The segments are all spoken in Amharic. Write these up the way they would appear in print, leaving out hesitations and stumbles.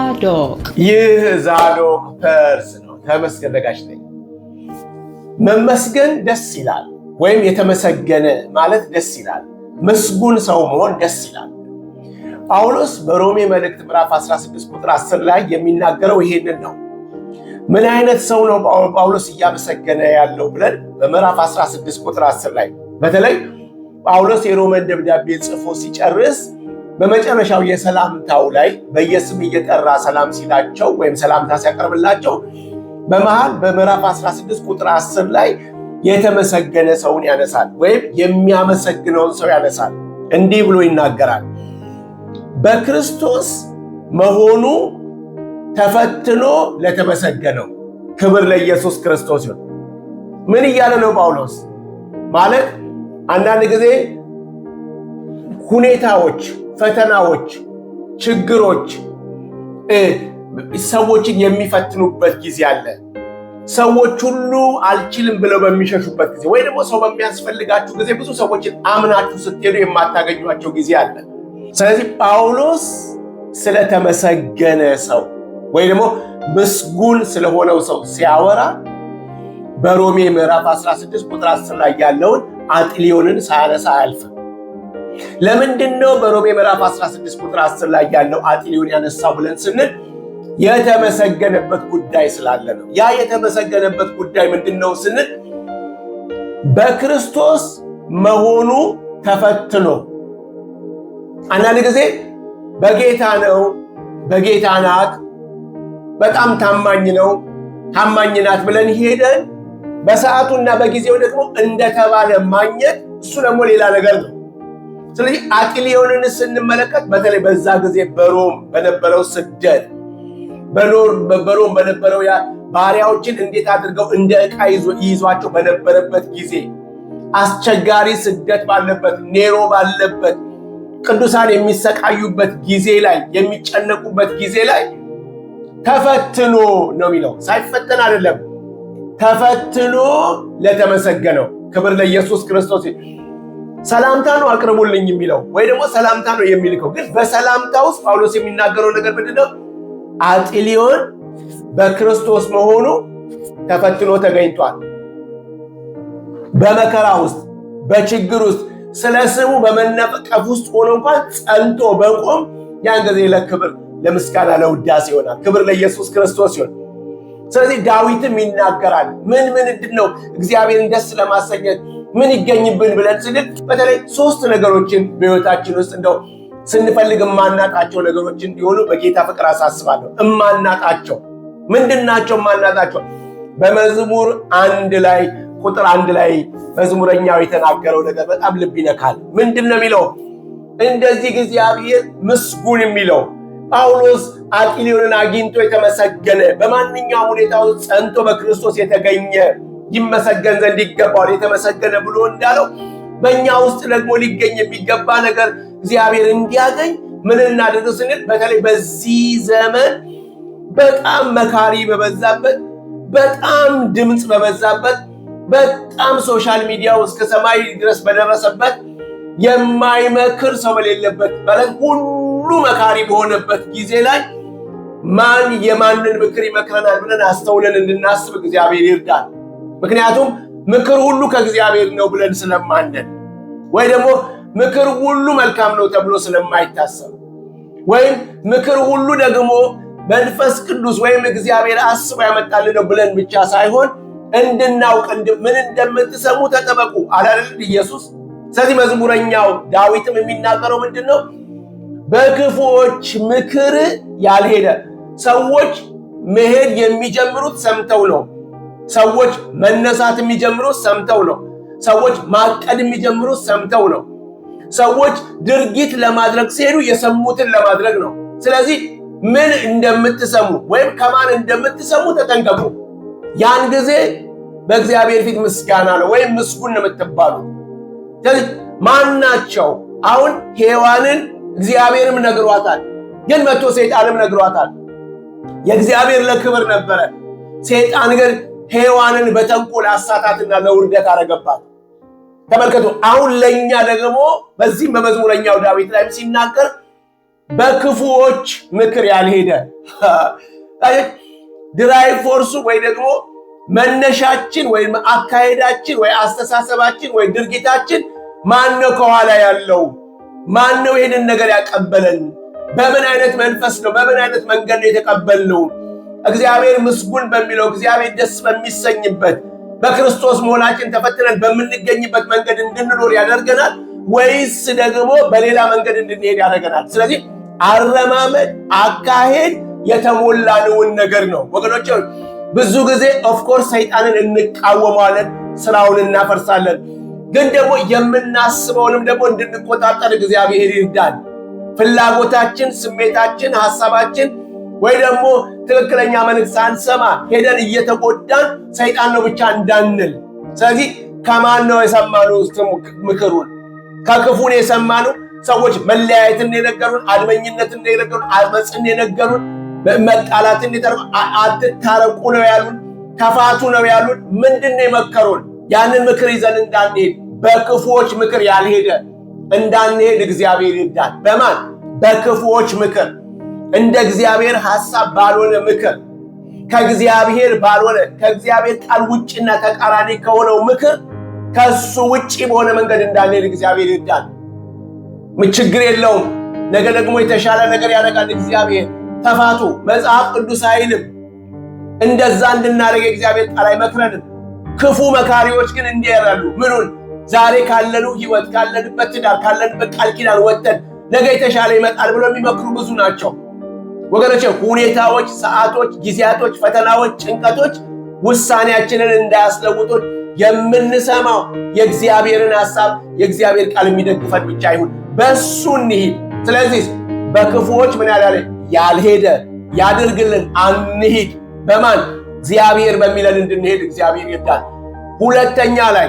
ዛዶቅ ይህ ዛዶቅ ፐርስ ነው። ተመስገን ነጋሽ ነኝ። መመስገን ደስ ይላል፣ ወይም የተመሰገነ ማለት ደስ ይላል። ምስጉን ሰው መሆን ደስ ይላል። ጳውሎስ በሮሜ መልእክት ምዕራፍ 16 ቁጥር 10 ላይ የሚናገረው ይሄንን ነው። ምን አይነት ሰው ነው ጳውሎስ እያመሰገነ ያለው ብለን በምዕራፍ 16 ቁጥር 10 ላይ በተለይ ጳውሎስ የሮሜን ደብዳቤ ጽፎ ሲጨርስ በመጨረሻው የሰላምታው ላይ በየስም እየጠራ ሰላም ሲላቸው ወይም ሰላምታ ሲያቀርብላቸው በመሃል በምዕራፍ 16 ቁጥር 10 ላይ የተመሰገነ ሰውን ያነሳል፣ ወይም የሚያመሰግነውን ሰው ያነሳል። እንዲህ ብሎ ይናገራል። በክርስቶስ መሆኑ ተፈትኖ ለተመሰገነው ክብር ለኢየሱስ ክርስቶስ ይሁን። ምን እያለ ነው ጳውሎስ? ማለት አንዳንድ ጊዜ ሁኔታዎች፣ ፈተናዎች፣ ችግሮች ሰዎችን የሚፈትኑበት ጊዜ አለ። ሰዎች ሁሉ አልችልም ብለው በሚሸሹበት ጊዜ፣ ወይ ደግሞ ሰው በሚያስፈልጋችሁ ጊዜ ብዙ ሰዎችን አምናችሁ ስትሄዱ የማታገኟቸው ጊዜ አለ። ስለዚህ ጳውሎስ ስለተመሰገነ ሰው ወይ ደግሞ ምስጉን ስለሆነው ሰው ሲያወራ በሮሜ ምዕራፍ 16 ቁጥር 10 ላይ ያለውን አጥሊዮንን ሳያነሳ አያልፍም። ለምንድን ነው በሮሜ ምዕራፍ 16 ቁጥር 10 ላይ ያለው አጥሊዮን ያነሳው ብለን ስንል የተመሰገነበት ጉዳይ ስላለ ነው። ያ የተመሰገነበት ጉዳይ ምንድን ነው ስንል በክርስቶስ መሆኑ ተፈትኖ። አንዳንድ ጊዜ በጌታ ነው፣ በጌታ ናት፣ በጣም ታማኝ ነው፣ ታማኝ ናት ብለን ሄደን በሰዓቱና በጊዜው ደግሞ እንደተባለ ማግኘት እሱ ደግሞ ሌላ ነገር ነው። ስለዚህ አጥሊዮንን ስንመለከት በተለይ በዛ ጊዜ በሮም በነበረው ስደት በሮም በነበረው ባሪያዎችን እንዴት አድርገው እንደ ዕቃ ይይዟቸው በነበረበት ጊዜ፣ አስቸጋሪ ስደት ባለበት፣ ኔሮ ባለበት፣ ቅዱሳን የሚሰቃዩበት ጊዜ ላይ፣ የሚጨነቁበት ጊዜ ላይ ተፈትኖ ነው የሚለው። ሳይፈተን አይደለም፣ ተፈትኖ ለተመሰገነው ክብር ለኢየሱስ ክርስቶስ። ሰላምታ ነው አቅርቡልኝ የሚለው ወይ ደግሞ ሰላምታ ነው የሚልከው። ግን በሰላምታ ውስጥ ጳውሎስ የሚናገረው ነገር ምንድነው? አጥሊዮን በክርስቶስ መሆኑ ተፈትኖ ተገኝቷል። በመከራ ውስጥ፣ በችግር ውስጥ፣ ስለ ስሙ በመነቀፍ ውስጥ ሆኖ እንኳን ጸንቶ በቆም ያን ጊዜ ለክብር ለምስጋና ለውዳሴ ይሆናል። ክብር ለኢየሱስ ክርስቶስ ይሁን። ስለዚህ ዳዊትም ይናገራል። ምን ነው እግዚአብሔርን ደስ ለማሰኘት ምን ይገኝብን ብለን ስንል በተለይ 3 ነገሮችን በሕይወታችን ውስጥ እንደው ስንፈልግ የማናጣቸው ነገሮች እንዲሆኑ በጌታ ፍቅር አሳስባለሁ። እማናጣቸው ምንድናቸው? እማናጣቸው በመዝሙር 1 ላይ ቁጥር 1 ላይ መዝሙረኛው የተናገረው ነገር በጣም ልብ ይነካል። ምንድን ነው የሚለው? እንደዚህ እግዚአብሔር ምስጉን የሚለው ጳውሎስ አጥሊዮንን አግኝቶ የተመሰገነ፣ በማንኛውም ሁኔታ ውስጥ ጸንቶ በክርስቶስ የተገኘ ይመሰገን ዘንድ ይገባዋል የተመሰገነ ብሎ እንዳለው በእኛ ውስጥ ደግሞ ሊገኝ የሚገባ ነገር እግዚአብሔር እንዲያገኝ ምን እናድርግ ስንል በተለይ በዚህ ዘመን በጣም መካሪ በበዛበት፣ በጣም ድምፅ በበዛበት፣ በጣም ሶሻል ሚዲያው እስከ ሰማይ ድረስ በደረሰበት፣ የማይመክር ሰው በሌለበት ማለት ሁሉ መካሪ በሆነበት ጊዜ ላይ ማን የማንን ምክር ይመክረናል ብለን አስተውለን እንድናስብ እግዚአብሔር ይርዳል። ምክንያቱም ምክር ሁሉ ከእግዚአብሔር ነው ብለን ስለማንን፣ ወይ ደግሞ ምክር ሁሉ መልካም ነው ተብሎ ስለማይታሰብ፣ ወይም ምክር ሁሉ ደግሞ መንፈስ ቅዱስ ወይም እግዚአብሔር አስቦ ያመጣልን ነው ብለን ብቻ ሳይሆን እንድናውቅ ምን እንደምትሰሙ ተጠበቁ አላልን ኢየሱስ። ስለዚህ መዝሙረኛው ዳዊትም የሚናገረው ምንድን ነው? በክፉዎች ምክር ያልሄደ። ሰዎች መሄድ የሚጀምሩት ሰምተው ነው። ሰዎች መነሳት የሚጀምሩት ሰምተው ነው። ሰዎች ማቀድ የሚጀምሩት ሰምተው ነው። ሰዎች ድርጊት ለማድረግ ሲሄዱ የሰሙትን ለማድረግ ነው። ስለዚህ ምን እንደምትሰሙ ወይም ከማን እንደምትሰሙ ተጠንቀቁ። ያን ጊዜ በእግዚአብሔር ፊት ምስጋና ነው ወይም ምስጉን ነው የምትባሉ። ስለዚህ ማናቸው? አሁን ሔዋንን እግዚአብሔርም ነግሯታል፣ ግን መጥቶ ሰይጣንም ነግሯታል። የእግዚአብሔር ለክብር ነበረ። ሰይጣን ግን ሔዋንን በተንኮል አሳታትና ለውርደት አረገባት። ተመልከቱ። አሁን ለኛ ደግሞ በዚህም በመዝሙረኛው ዳዊት ላይም ሲናገር በክፉዎች ምክር ያልሄደ ድራይቭ ፎርሱ ወይ ደግሞ መነሻችን ወይ አካሄዳችን ወይ አስተሳሰባችን ወይ ድርጊታችን ማነው ከኋላ ያለው? ማነው ይሄንን ነገር ያቀበለን? በምን አይነት መንፈስ ነው? በምን አይነት መንገድ ነው የተቀበልነው? እግዚአብሔር ምስጉን በሚለው እግዚአብሔር ደስ በሚሰኝበት በክርስቶስ መሆናችን ተፈትነን በምንገኝበት መንገድ እንድንኖር ያደርገናል ወይስ ደግሞ በሌላ መንገድ እንድንሄድ ያደርገናል? ስለዚህ አረማመድ፣ አካሄድ የተሞላውን ነገር ነው ወገኖች። ብዙ ጊዜ ኦፍኮርስ ሰይጣንን እንቃወመዋለን፣ ስራውን እናፈርሳለን። ግን ደግሞ የምናስበውንም ደግሞ እንድንቆጣጠር እግዚአብሔር ይርዳል። ፍላጎታችን፣ ስሜታችን፣ ሐሳባችን ወይ ደግሞ ትክክለኛ መልእክት ሳንሰማ ሄደን እየተጎዳን ሰይጣን ነው ብቻ እንዳንል። ስለዚህ ከማን ነው የሰማነው ምክሩን? ከክፉን የሰማነው ሰዎች መለያየትን የነገሩን፣ አድመኝነትን የነገሩን፣ አመፅን የነገሩን፣ መጣላትን የነገሩን፣ አትታረቁ ነው ያሉን፣ ተፋቱ ነው ያሉን። ምንድነው የመከሩን? ያንን ምክር ይዘን እንዳንሄድ በክፉዎች ምክር ያልሄደ እንዳንሄድ እግዚአብሔር ይርዳል። በማን? በክፉዎች ምክር፣ እንደ እግዚአብሔር ሐሳብ ባልሆነ ምክር፣ ከእግዚአብሔር ባልሆነ ከእግዚአብሔር ቃል ውጭና ተቃራኒ ከሆነው ምክር ከሱ ውጪ በሆነ መንገድ እንዳንሄድ እግዚአብሔር ይርዳል። ችግር የለውም፣ ነገ ደግሞ የተሻለ ነገር ያደርጋል እግዚአብሔር። ተፋቱ መጽሐፍ ቅዱስ አይልም እንደዛ እንድናደርግ እግዚአብሔር ቃል አይመክረንም። ክፉ መካሪዎች ግን እንዲህ ያላሉ። ምኑን? ዛሬ ካለነው ህይወት፣ ካለንበት ትዳር፣ ካለንበት ቃል ኪዳን ወጥተን ነገ የተሻለ ይመጣል ብሎ የሚመክሩ ብዙ ናቸው ወገኖቼ። ሁኔታዎች፣ ሰዓቶች፣ ጊዜያቶች፣ ፈተናዎች፣ ጭንቀቶች ውሳኔያችንን እንዳያስለውጡን የምንሰማው የእግዚአብሔርን ሐሳብ የእግዚአብሔር ቃል የሚደግፈን ብቻ ይሁን፣ በሱ እንሂድ። ስለዚህ በክፉዎች ምን ያላለ ያልሄደ ያድርግልን፣ አንሂድ። በማን? እግዚአብሔር በሚለን እንድንሄድ እግዚአብሔር ይርዳል። ሁለተኛ ላይ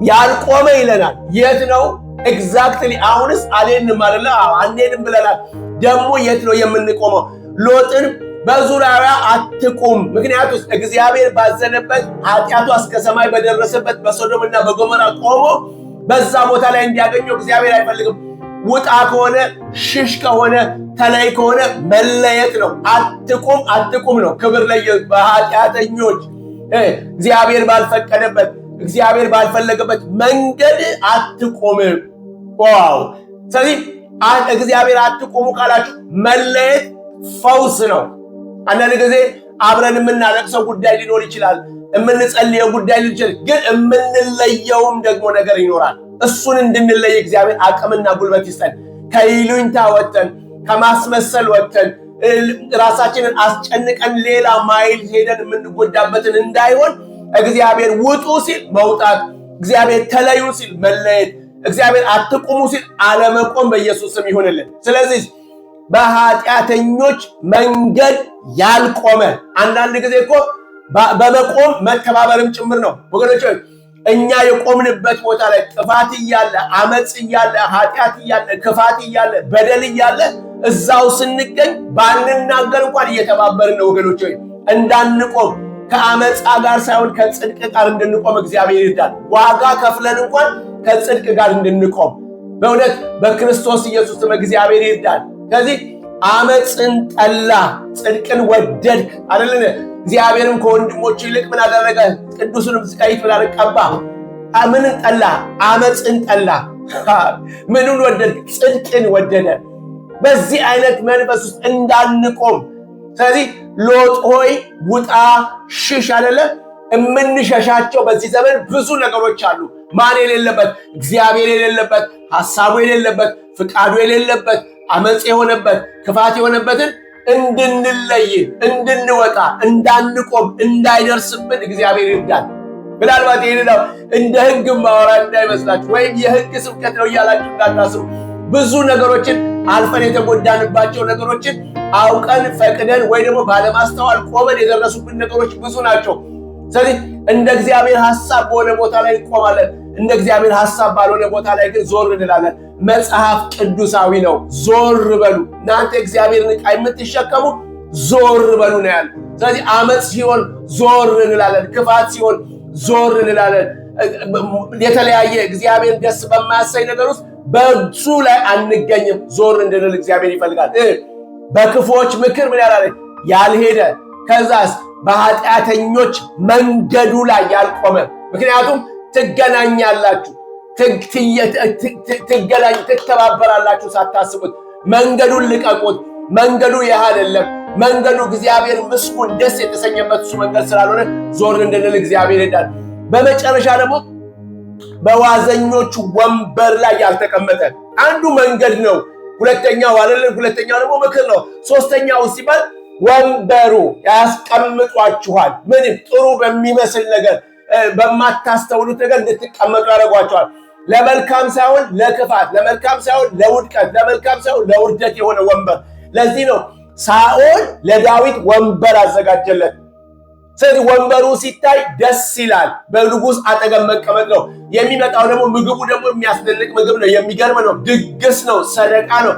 ያልቆመ ይለናል። የት ነው ኤግዛክትሊ? አሁንስ አልሄድንም አይደለ? አንሄድም ብለናል። ደግሞ የት ነው የምንቆመው? ሎጥን በዙሪያዋ አትቁም። ምክንያቱም እግዚአብሔር ባዘነበት ኃጢአቱ እስከ ሰማይ በደረሰበት በሶዶምና በጎሞራ ቆሞ በዛ ቦታ ላይ እንዲያገኘው እግዚአብሔር አይፈልግም። ውጣ ከሆነ ሽሽ ከሆነ ተለይ ከሆነ መለየት ነው። አትቁም አትቁም ነው። ክብር በኃጢአተኞች እግዚአብሔር ባልፈቀደበት እግዚአብሔር ባልፈለገበት መንገድ አትቁም። ዋው! ስለዚህ እግዚአብሔር አትቁሙ ካላችሁ መለየት ፈውስ ነው። አንዳንድ ጊዜ አብረን የምናለቅሰው ጉዳይ ሊኖር ይችላል፣ የምንጸልየው ጉዳይ ሊኖር ይችላል። ግን የምንለየውም ደግሞ ነገር ይኖራል። እሱን እንድንለይ እግዚአብሔር አቅምና ጉልበት ይስጠን። ከይሉኝታ ወጥተን ከማስመሰል ወጥተን ራሳችንን አስጨንቀን ሌላ ማይል ሄደን የምንጎዳበትን እንዳይሆን እግዚአብሔር ውጡ ሲል መውጣት፣ እግዚአብሔር ተለዩ ሲል መለየት፣ እግዚአብሔር አትቁሙ ሲል አለመቆም በኢየሱስ ስም ይሁንልን። ስለዚህ በኃጢአተኞች መንገድ ያልቆመ አንዳንድ ጊዜ እኮ በመቆም መተባበርም ጭምር ነው ወገኖች። እኛ የቆምንበት ቦታ ላይ ጥፋት እያለ፣ አመፅ እያለ፣ ኃጢአት እያለ፣ ክፋት እያለ፣ በደል እያለ እዛው ስንገኝ ባንናገር እንኳን እየተባበርን ነው ወገኖች። እንዳንቆም ከአመፃ ጋር ሳይሆን ከጽድቅ ጋር እንድንቆም እግዚአብሔር ይርዳል። ዋጋ ከፍለን እንኳን ከጽድቅ ጋር እንድንቆም በእውነት በክርስቶስ ኢየሱስ ስም እግዚአብሔር ይርዳል። ከዚህ አመፅን ጠላ ጽድቅን ወደድክ አይደልን? እግዚአብሔርም ከወንድሞቹ ይልቅ ምን አደረገ? ቅዱሱንም ዘይት ብላን ቀባ። ምንን ጠላ? አመፅን ጠላ። ምንን ወደድክ? ጽድቅን ወደደ። በዚህ አይነት መንፈስ ውስጥ እንዳንቆም ስለዚህ ሎጥ ሆይ ውጣ ሽሽ አይደለ? የምንሸሻቸው በዚህ ዘመን ብዙ ነገሮች አሉ። ማን የሌለበት? እግዚአብሔር የሌለበት፣ ሐሳቡ የሌለበት፣ ፍቃዱ የሌለበት፣ አመፅ የሆነበት፣ ክፋት የሆነበትን እንድንለይ፣ እንድንወጣ፣ እንዳንቆም፣ እንዳይደርስብን እግዚአብሔር ይርዳል። ምናልባት ይህን እንደ ሕግ ማወራ እንዳይመስላችሁ ወይም የሕግ ስብከት ነው እያላችሁ እንዳታስቡ። ብዙ ነገሮችን አልፈን የተጎዳንባቸው ነገሮችን አውቀን ፈቅደን ወይ ደግሞ ባለማስተዋል ቆመን የደረሱብን ነገሮች ብዙ ናቸው። ስለዚህ እንደ እግዚአብሔር ሐሳብ በሆነ ቦታ ላይ እንቆማለን፣ እንደ እግዚአብሔር ሐሳብ ባልሆነ ቦታ ላይ ግን ዞር እንላለን። መጽሐፍ ቅዱሳዊ ነው። ዞር በሉ እናንተ እግዚአብሔርን ዕቃ የምትሸከሙ ዞር በሉ ነው ያለ። ስለዚህ አመፅ ሲሆን ዞር እንላለን፣ ክፋት ሲሆን ዞር እንላለን። የተለያየ እግዚአብሔር ደስ በማያሰኝ ነገር ውስጥ በሱ ላይ አንገኝም። ዞር እንድንል እግዚአብሔር ይፈልጋል። በክፉዎች ምክር ምን ያልሄደ ከዛስ በኃጢአተኞች መንገዱ ላይ ያልቆመ። ምክንያቱም ትገናኛላችሁ፣ ትተባበራላችሁ ሳታስቡት። መንገዱን ልቀቁት። መንገዱ ይህ አይደለም። መንገዱ እግዚአብሔር ምስጉን ደስ የተሰኘበት እሱ መንገድ ስላልሆነ ዞር እንድንል እግዚአብሔር ይዳል። በመጨረሻ ደግሞ በዋዘኞቹ ወንበር ላይ ያልተቀመጠ። አንዱ መንገድ ነው። ሁለተኛው ደግሞ ምክር ነው። ሶስተኛው ሲባል ወንበሩ ያስቀምጧችኋል። ምንም ጥሩ በሚመስል ነገር በማታስተውሉት ነገር እንድትቀመጡ ያደርጓችኋል። ለመልካም ሳይሆን ለክፋት፣ ለመልካም ሳይሆን ለውድቀት፣ ለመልካም ሳይሆን ለውርደት የሆነ ወንበር። ለዚህ ነው ሳኦል ለዳዊት ወንበር አዘጋጀለት። ስለዚህ ወንበሩ ሲታይ ደስ ይላል። በንጉሥ አጠገብ መቀመጥ ነው። የሚመጣው ደግሞ ምግቡ ደግሞ የሚያስደንቅ ምግብ ነው። የሚገርም ነው። ድግስ ነው፣ ሰደቃ ነው።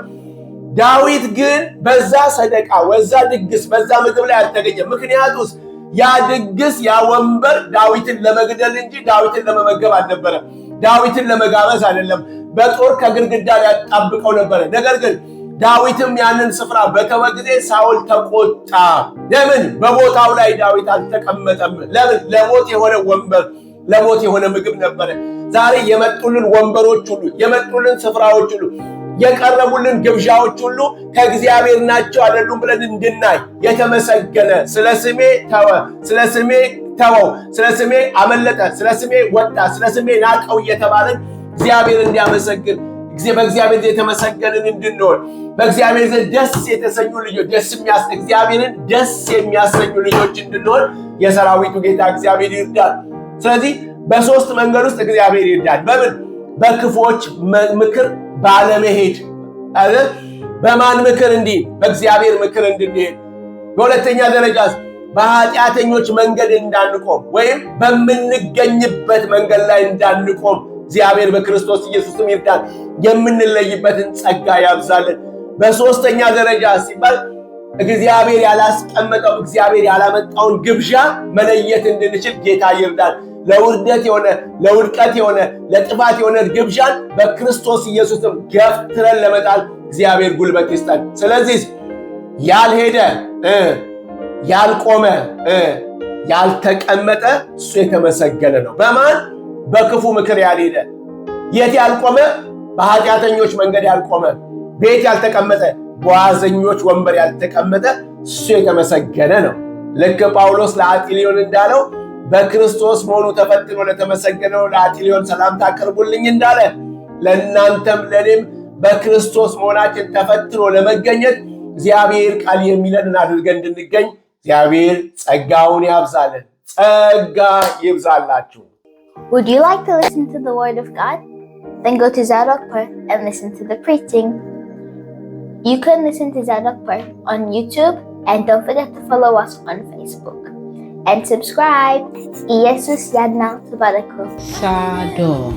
ዳዊት ግን በዛ ሰደቃ፣ በዛ ድግስ፣ በዛ ምግብ ላይ አልተገኘም። ምክንያቱስ ያ ድግስ፣ ያ ወንበር ዳዊትን ለመግደል እንጂ ዳዊትን ለመመገብ አልነበረም። ዳዊትን ለመጋበዝ አይደለም። በጦር ከግድግዳ ላይ ያጣብቀው ነበረ። ነገር ግን ዳዊትም ያንን ስፍራ በተወ ጊዜ ሳኦል ተቆጣ። ለምን? በቦታው ላይ ዳዊት አልተቀመጠም። ለምን? ለሞት የሆነ ወንበር፣ ለሞት የሆነ ምግብ ነበረ። ዛሬ የመጡልን ወንበሮች ሁሉ፣ የመጡልን ስፍራዎች ሁሉ፣ የቀረቡልን ግብዣዎች ሁሉ ከእግዚአብሔር ናቸው አይደሉም ብለን እንድናይ የተመሰገነ። ስለ ስሜ ተወ፣ ስለ ስሜ ተወው፣ ስለ ስሜ አመለጠ፣ ስለ ስሜ ወጣ፣ ስለ ስሜ ናቀው እየተባለን እግዚአብሔር እንዲያመሰግን በእግዚአብሔር የተመሰገንን እንድንሆን በእግዚአብሔር ዘንድ ደስ የተሰኙ ልጆች እግዚአብሔርን ደስ የሚያሰኙ ልጆች እንድንሆን የሰራዊቱ ጌታ እግዚአብሔር ይርዳል። ስለዚህ በሶስት መንገድ ውስጥ እግዚአብሔር ይርዳል። በምን? በክፉዎች ምክር ባለመሄድ። በማን ምክር? እንዲህ በእግዚአብሔር ምክር እንድንሄድ። በሁለተኛ ደረጃ በኃጢአተኞች መንገድ እንዳንቆም ወይም በምንገኝበት መንገድ ላይ እንዳንቆም እግዚአብሔር በክርስቶስ ኢየሱስም ይርዳል። የምንለይበትን ጸጋ ያብዛልን። በሶስተኛ ደረጃ ሲባል እግዚአብሔር ያላስቀመጠው እግዚአብሔር ያላመጣውን ግብዣ መለየት እንድንችል ጌታ ይርዳል። ለውርደት የሆነ ለውድቀት የሆነ ለጥፋት የሆነ ግብዣን በክርስቶስ ኢየሱስም ገፍትረን ለመጣል እግዚአብሔር ጉልበት ይስጠን። ስለዚህ ያልሄደ ያልቆመ ያልተቀመጠ እሱ የተመሰገነ ነው። በማን? በክፉ ምክር ያልሄደ። የት ያልቆመ? በኃጢአተኞች መንገድ ያልቆመ፣ ቤት ያልተቀመጠ፣ በዋዘኞች ወንበር ያልተቀመጠ እሱ የተመሰገነ ነው። ልክ ጳውሎስ ለአጢሊዮን እንዳለው በክርስቶስ መሆኑ ተፈትኖ ለተመሰገነው ለአጢሊዮን ሰላምታ አቅርቡልኝ እንዳለ ለእናንተም ለእኔም በክርስቶስ መሆናችን ተፈትኖ ለመገኘት እግዚአብሔር ቃል የሚለንን አድርገን እንድንገኝ እግዚአብሔር ጸጋውን ያብዛልን። ጸጋ ይብዛላችሁ። Would you like to listen to the Word of God? Then go to Zadok Park and listen to the preaching. You can listen to Zadok Park on YouTube, and don't forget to follow us on Facebook. And subscribe. Iyesus yan na tubarako. Zadok.